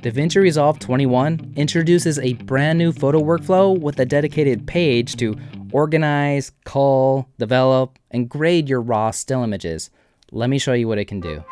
DaVinci Resolve 21 introduces a brand new photo workflow with a dedicated page to organize, cull, develop, and grade your raw still images. Let me show you what it can do.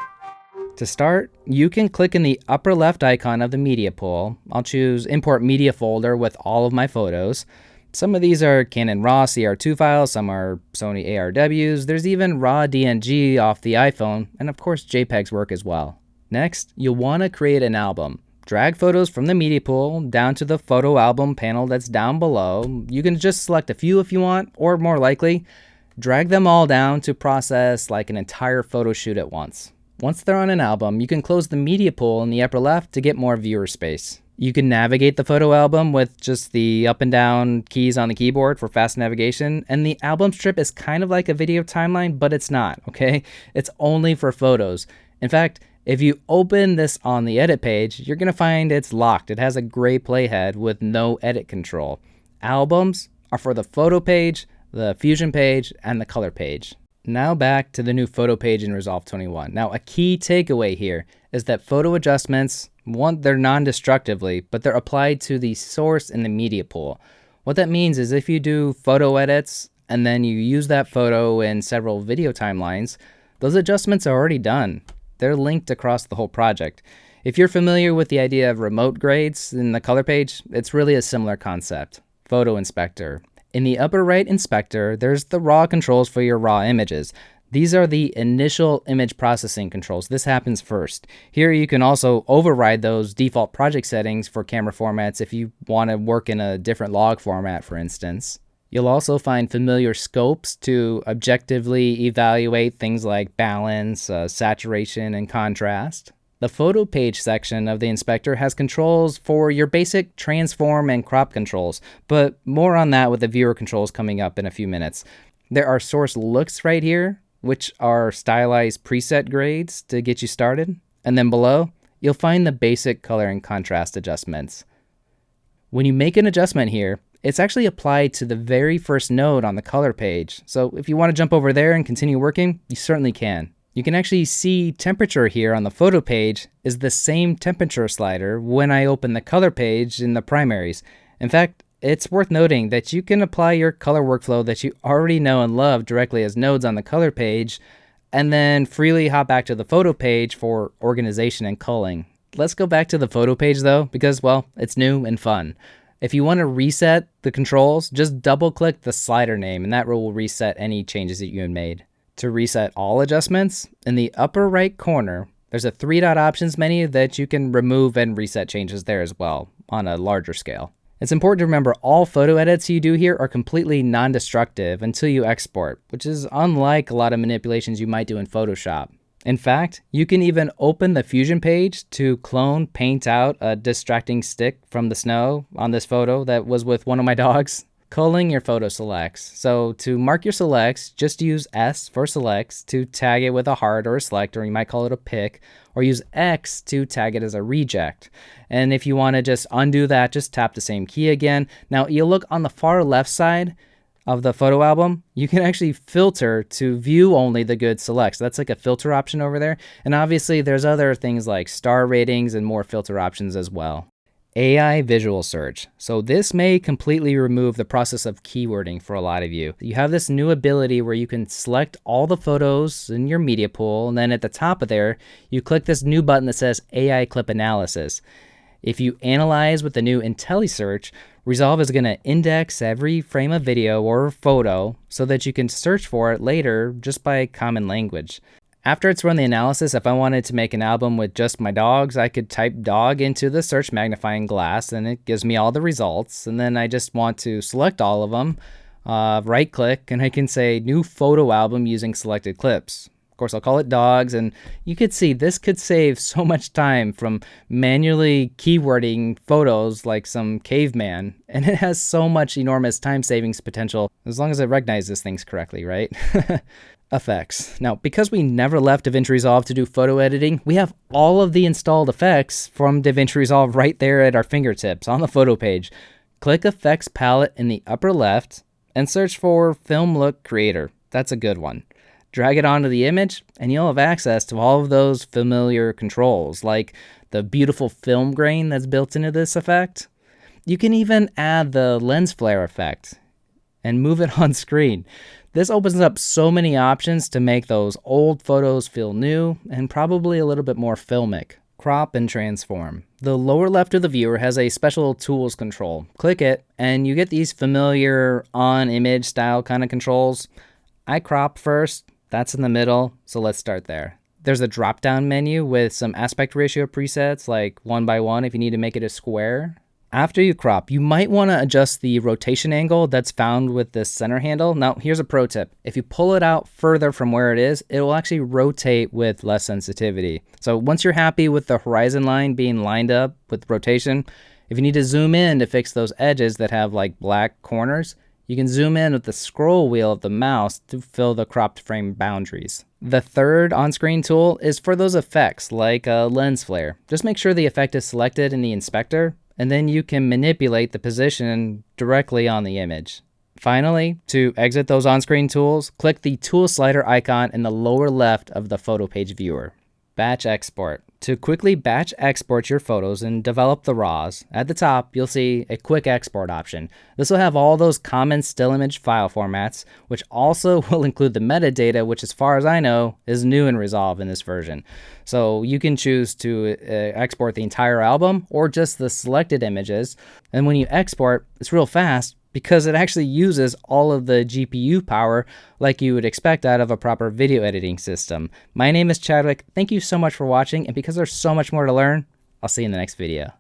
To start, you can click in the upper left icon of the media pool. I'll choose Import Media Folder with all of my photos. Some of these are Canon RAW CR2 files, some are Sony ARWs, there's even RAW DNG off the iPhone, and of course JPEGs work as well. Next, you'll want to create an album. Drag photos from the media pool down to the photo album panel that's down below. You can just select a few if you want, or more likely, drag them all down to process like an entire photo shoot at once. Once they're on an album, you can close the media pool in the upper left to get more viewer space. You can navigate the photo album with just the up and down keys on the keyboard for fast navigation, and the album strip is kind of like a video timeline, but it's not, okay? It's only for photos. In fact, if you open this on the edit page, you're going to find it's locked. It has a gray playhead with no edit control. Albums are for the photo page, the fusion page, and the color page. Now back to the new photo page in Resolve 21. Now, a key takeaway here is that photo adjustments, one, they're non-destructively, but they're applied to the source in the media pool. What that means is if you do photo edits and then you use that photo in several video timelines, those adjustments are already done. They're linked across the whole project. If you're familiar with the idea of remote grades in the color page, it's really a similar concept. Photo inspector. In the upper right inspector, there's the raw controls for your raw images. These are the initial image processing controls. This happens first. Here you can also override those default project settings for camera formats if you want to work in a different log format, for instance. You'll also find familiar scopes to objectively evaluate things like balance, saturation, and contrast. The photo page section of the inspector has controls for your basic transform and crop controls, but more on that with the viewer controls coming up in a few minutes. There are source looks right here, which are stylized preset grades to get you started. And then below, you'll find the basic color and contrast adjustments. When you make an adjustment here, it's actually applied to the very first node on the color page. So if you want to jump over there and continue working, you certainly can. You can actually see temperature here on the photo page is the same temperature slider when I open the color page in the primaries. In fact, it's worth noting that you can apply your color workflow that you already know and love directly as nodes on the color page, and then freely hop back to the photo page for organization and culling. Let's go back to the photo page though, because, well, it's new and fun. If you want to reset the controls, just double click the slider name and that will reset any changes that you had made. To reset all adjustments, in the upper right corner, there's a 3-dot options menu that you can remove and reset changes there as well on a larger scale. It's important to remember all photo edits you do here are completely non-destructive until you export, which is unlike a lot of manipulations you might do in Photoshop. In fact, you can even open the Fusion page to paint out a distracting stick from the snow on this photo that was with one of my dogs. Culling your photo selects. So to mark your selects, just use S for selects to tag it with a heart or a select, or you might call it a pick, or use X to tag it as a reject. And if you want to just undo that, just tap the same key again. Now you'll look on the far left side of the photo album, you can actually filter to view only the good selects. That's like a filter option over there. And obviously there's other things like star ratings and more filter options as well. AI visual search. So this may completely remove the process of keywording for a lot of you. You have this new ability where you can select all the photos in your media pool, and then at the top of there, you click this new button that says AI clip analysis. If you analyze with the new IntelliSearch, Resolve is going to index every frame of video or photo so that you can search for it later just by common language. After it's run the analysis, if I wanted to make an album with just my dogs, I could type dog into the search magnifying glass and it gives me all the results. And then I just want to select all of them, right click, and I can say new photo album using selected clips. Of course, I'll call it dogs, and you could see this could save so much time from manually keywording photos like some caveman, and it has so much enormous time savings potential as long as it recognizes things correctly, right? Effects. Now, because we never left DaVinci Resolve to do photo editing, we have all of the installed effects from DaVinci Resolve right there at our fingertips on the photo page. Click Effects Palette in the upper left and search for Film Look Creator. That's a good one. Drag it onto the image, and you'll have access to all of those familiar controls, like the beautiful film grain that's built into this effect. You can even add the lens flare effect and move it on screen. This opens up so many options to make those old photos feel new and probably a little bit more filmic. Crop and transform. The lower left of the viewer has a special tools control. Click it and you get these familiar on-image style kind of controls. I crop first, that's in the middle, so let's start there. There's a drop-down menu with some aspect ratio presets like 1:1 if you need to make it a square. After you crop, you might want to adjust the rotation angle that's found with this center handle. Now, here's a pro tip. If you pull it out further from where it is, it will actually rotate with less sensitivity. So once you're happy with the horizon line being lined up with rotation, if you need to zoom in to fix those edges that have like black corners, you can zoom in with the scroll wheel of the mouse to fill the cropped frame boundaries. The third on-screen tool is for those effects like a lens flare. Just make sure the effect is selected in the inspector, and then you can manipulate the position directly on the image. Finally, to exit those on-screen tools, click the tool slider icon in the lower left of the photo page viewer. Batch export. To quickly batch export your photos and develop the RAWs, at the top you'll see a quick export option. This will have all those common still image file formats, which also will include the metadata, which as far as I know is new in Resolve in this version. So you can choose to export the entire album or just the selected images. And when you export, it's real fast because it actually uses all of the GPU power like you would expect out of a proper video editing system. My name is Chadwick. Thank you so much for watching, and because there's so much more to learn, I'll see you in the next video.